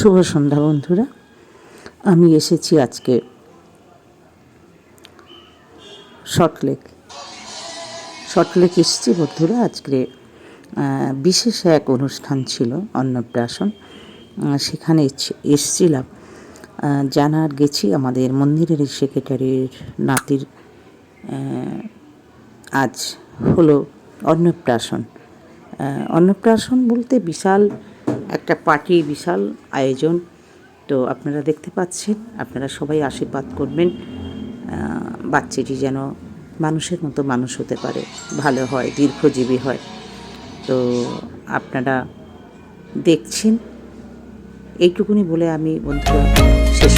শুভ সন্ধ্যা বন্ধুরা। আমি এসেছি আজকে শর্টলেক এসেছি বন্ধুরা। আজকে বিশেষ এক অনুষ্ঠান ছিল, অন্নপ্রাশন। সেখানে এসেছিলাম। গেছি আমাদের মন্দিরের সেক্রেটারির নাতির আজ হলো অন্নপ্রাশন। অন্নপ্রাশন বলতে বিশাল একটা পার্টি, বিশাল আয়োজন। তো আপনারা দেখতে পাচ্ছেন, আপনারা সবাই আশীর্বাদ করবেন বাচ্চাটি যেন মানুষের মতো মানুষ হতে পারে, ভালো হয়, দীর্ঘজীবী হয়। তো আপনারা দেখছেন, এইটুকুনি বলে আমি বন্ধুরা শেষ